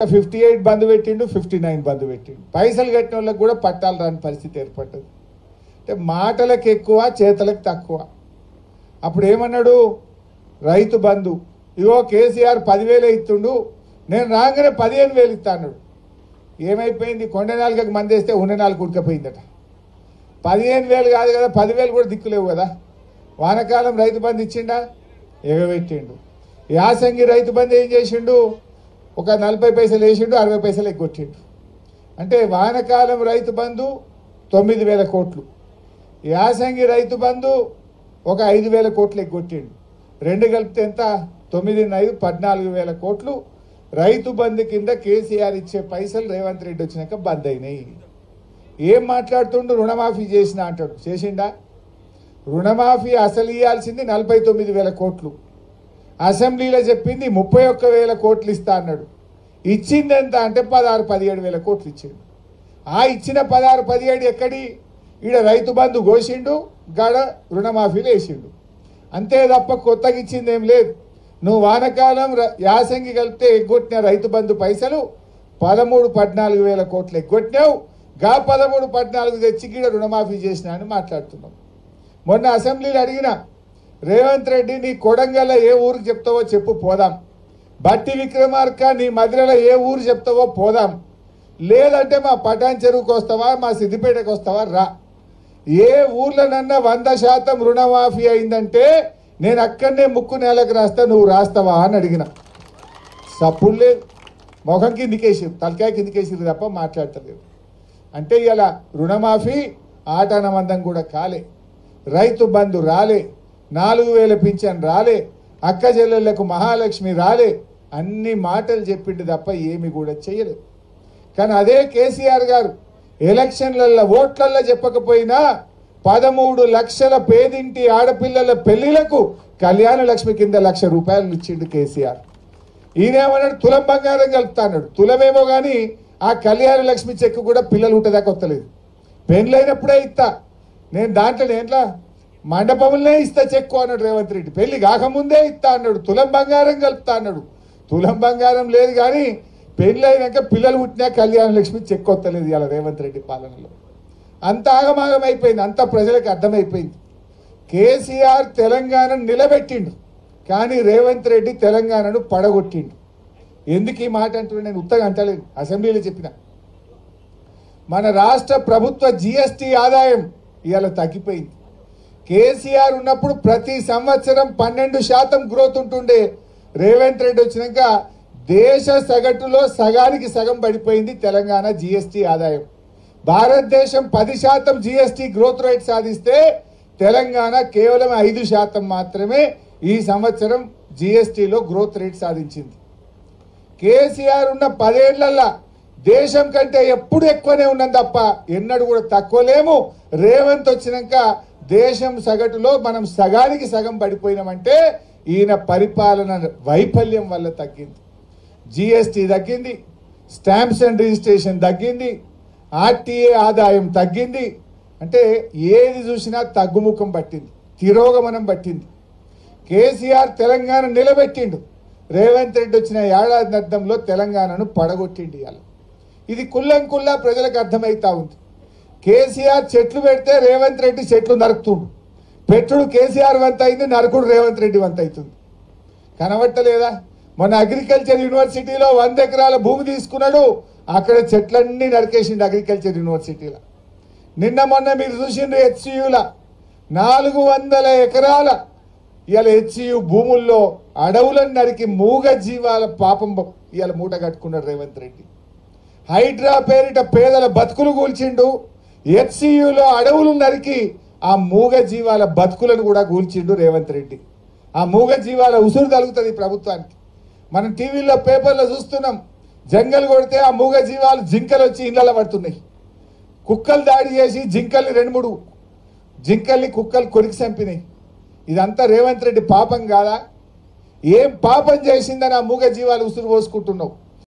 58 బంద్ పెట్టిండు, 59 బంద్ పెట్టిండు. పైసలు కట్టిన వాళ్ళకి కూడా పట్టాలు రాని పరిస్థితి ఏర్పడ్డది. అంటే మాటలకు ఎక్కువ, చేతలకు తక్కువ. అప్పుడు ఏమన్నాడు, రైతు బంధు ఇగో కేసీఆర్ 10,000 ఇస్తుండు, నేను రాగానే 15,000 ఇస్తా అన్నాడు. ఏమైపోయింది, కొండ నాలుగకి మంది వేస్తే ఉన్న నాలుగు ఉడకపోయిందట. 15,000 కాదు కదా, 10,000 కూడా దిక్కులేవు కదా. వానకాలం రైతు బంధు ఇచ్చిండా, ఎగబెట్టిండు. యాసంగి రైతు బంధు ఏం చేసిండు, ఒక 40 పైసలు వేసిండు, 60 పైసలు ఎగ్గొట్టిండు. అంటే వానకాలం రైతు బంధు 9,000 కోట్లు, యాసంగి రైతు బంధు ఒక 5,000 కోట్లు ఎగ్గొట్టిండు. రెండు కలిపితే ఎంత, 9,5 14,000 కోట్లు రైతు బంధు కింద కేసీఆర్ ఇచ్చే పైసలు రేవంత్ రెడ్డి వచ్చినాక బంద్ అయినాయి. ఏం మాట్లాడుతుండు, రుణమాఫీ చేసిన అంటాడు. చేసిండా? రుణమాఫీ అసలు ఇవ్వాల్సింది 49,000 కోట్లు, అసెంబ్లీలో చెప్పింది 31,000 కోట్లు ఇస్తా అన్నాడు. ఇచ్చింది ఎంత అంటే 16-17,000 కోట్లు ఇచ్చిండు. ఆ ఇచ్చిన 16-17 ఎక్కడి, ఈడ రైతు బంధు కోసిండు, గాడ రుణమాఫీలు వేసిండు. అంతే తప్ప కొత్తగా ఇచ్చింది ఏం లేదు. నువ్వు వానకాలం యాసంగి కలిపితే ఎగ్గొట్టిన రైతు బంధు పైసలు 13-14,000 కోట్లు ఎగ్గొట్టినావు. గా 13-14 తెచ్చి గీడ రుణమాఫీ చేసినా అని మాట్లాడుతున్నావు. మొన్న అసెంబ్లీలో అడిగిన, రేవంత్ రెడ్డి నీ కొడంగల్లో ఏ ఊరికి చెప్తావో చెప్పు పోదాం, బట్టి విక్రమార్క నీ మధురలో ఏ ఊరు చెప్తావో పోదాం, లేదంటే మా పటాన్ చెరువుకు వస్తావా, మా సిద్దిపేటకు వస్తావా రా. ఏ ఊర్లోనన్నా 100% రుణమాఫీ అయిందంటే నేను అక్కడనే ముక్కు నేలకు రాస్తా, నువ్వు రాస్తావా అని అడిగిన. సప్పుడు లేదు, మొఖం కిందికేసిరు, తలకాయ కిందికేసిరు తప్ప మాట్లాడతలేదు. అంటే ఇలా రుణమాఫీ ఆటానమందం కూడా కాలే, రైతు బంధు రాలే, 4,000 పింఛన్ రాలే, అక్క చెల్లెళ్లకు మహాలక్ష్మి రాలే, అన్ని మాటలు చెప్పిండు తప్ప ఏమి కూడా చేయలేదు. కానీ అదే కేసీఆర్ గారు ఎలక్షన్లలో ఓట్లల్లో చెప్పకపోయినా 13 లక్షల పేదింటి ఆడపిల్లల పెళ్లిలకు కళ్యాణ లక్ష్మి కింద 1,00,000 రూపాయలు ఇచ్చిండు కేసీఆర్. ఈయనేమన్నాడు, తులం బంగారం కలుపుతా అన్నాడు. తులమేమో కానీ ఆ కళ్యాణ లక్ష్మి చెక్కు కూడా పిల్లలు ఉంటుందాకా వస్తలేదు. పెళ్ళైనప్పుడే ఇస్తా నేను, దాంట్లో మండపంలోనే ఇస్తా చెక్కు అన్నాడు రేవంత్ రెడ్డి. పెళ్లి కాకముందే ఇస్తా అన్నాడు. తులం బంగారం కలుపుతా అన్నాడు. తులం బంగారం లేదు కానీ పెళ్లి అయినాక పిల్లలు పుట్టినా కళ్యాణ లక్ష్మి చెక్కు వస్తలేదు ఇలా రేవంత్ రెడ్డి పాలనలో. అంత ఆగమాగం అయిపోయింది, అంత ప్రజలకు అర్థమైపోయింది. కేసీఆర్ తెలంగాణను నిలబెట్టిండు, కానీ రేవంత్ రెడ్డి తెలంగాణను పడగొట్టిండు. ఎందుకు ఈ మాట అంటున్నా, నేను ఉత్తగా అంటలేదు, అసెంబ్లీలో చెప్పిన. మన రాష్ట్ర ప్రభుత్వ జీఎస్టీ ఆదాయం ఇవాళ తగ్గిపోయింది. కేసీఆర్ ఉన్నప్పుడు ప్రతి సంవత్సరం 12% గ్రోత్ ఉంటుండే. రేవంత్ రెడ్డి వచ్చినాక దేశ సగటులో సగానికి సగం పడిపోయింది తెలంగాణ జీఎస్టీ ఆదాయం. భారతదేశం 10% జీఎస్టీ గ్రోత్ రేట్ సాధిస్తే తెలంగాణ కేవలం 5% మాత్రమే ఈ సంవత్సరం జీఎస్టీలో గ్రోత్ రేట్ సాధించింది. కేసీఆర్ ఉన్న 10 ఏళ్లలో దేశం కంటే ఎప్పుడు ఎక్కువనే ఉన్నది తప్ప ఎన్నడూ కూడా తక్కువ లేము. రేవంత్ వచ్చినాక దేశం సగటులో మనం సగానికి సగం పడిపోయినామంటే ఈయన పరిపాలన వైఫల్యం వల్ల తగ్గింది. జీఎస్టీ తగ్గింది, స్టాంప్స్ అండ్ రిజిస్ట్రేషన్ తగ్గింది, ఆర్టీఏ ఆదాయం తగ్గింది. అంటే ఏది చూసినా తగ్గుముఖం పట్టింది, తిరోగమనం పట్టింది. కేసీఆర్ తెలంగాణ నిలబెట్టిండు, రేవంత్ రెడ్డి వచ్చిన ఏడాది అర్థంలో తెలంగాణను పడగొట్టిండు. ఇవాళ ఇది కుల్లంకుల్లా ప్రజలకు అర్థమవుతా ఉంది. కేసీఆర్ చెట్లు పెడితే రేవంత్ రెడ్డి చెట్లు నరుకుతుండు. పెట్టుడు కేసీఆర్ వంత అయింది, నరకుడు రేవంత్ రెడ్డి వంత అవుతుంది. కనబట్టలేదా? మొన్న అగ్రికల్చర్ యూనివర్సిటీలో 100 ఎకరాల భూమి తీసుకున్నాడు, అక్కడ చెట్లన్నీ నరికేసిండు అగ్రికల్చర్ యూనివర్సిటీలో. నిన్న మొన్న మీరు చూసిండ్రు హెచ్సియుల 400 ఎకరాల ఇవాళ హెచ్సియు భూముల్లో అడవులను నరికి మూగ జీవాల పాపం ఇవాళ మూట కట్టుకున్నాడు రేవంత్ రెడ్డి. హైడ్రా పేరిట పేదల బతుకులు కూల్చిండు, హెచ్సియులో అడవులు నరికి ఆ మూగ జీవాల బతుకులను కూడా కూల్చిండు రేవంత్ రెడ్డి. ఆ మూగ జీవాల ఉసురు తగులుతుంది ప్రభుత్వానికి. మనం టీవీలో పేపర్లో చూస్తున్నాం, జంగల్ కొడితే ఆ మూగ జీవాలు జింకలు వచ్చి ఇళ్లలో పడుతున్నాయి. కుక్కలు దాడి చేసి జింకల్ని 2-3 జింకల్ని కుక్కలు కొరికి చంపినాయి. ఇదంతా రేవంత్ రెడ్డి పాపం కాదా? ఏం పాపం చేసిందని ఆ మూగ జీవాలు ఉసురు పోసుకుంటున్నావు?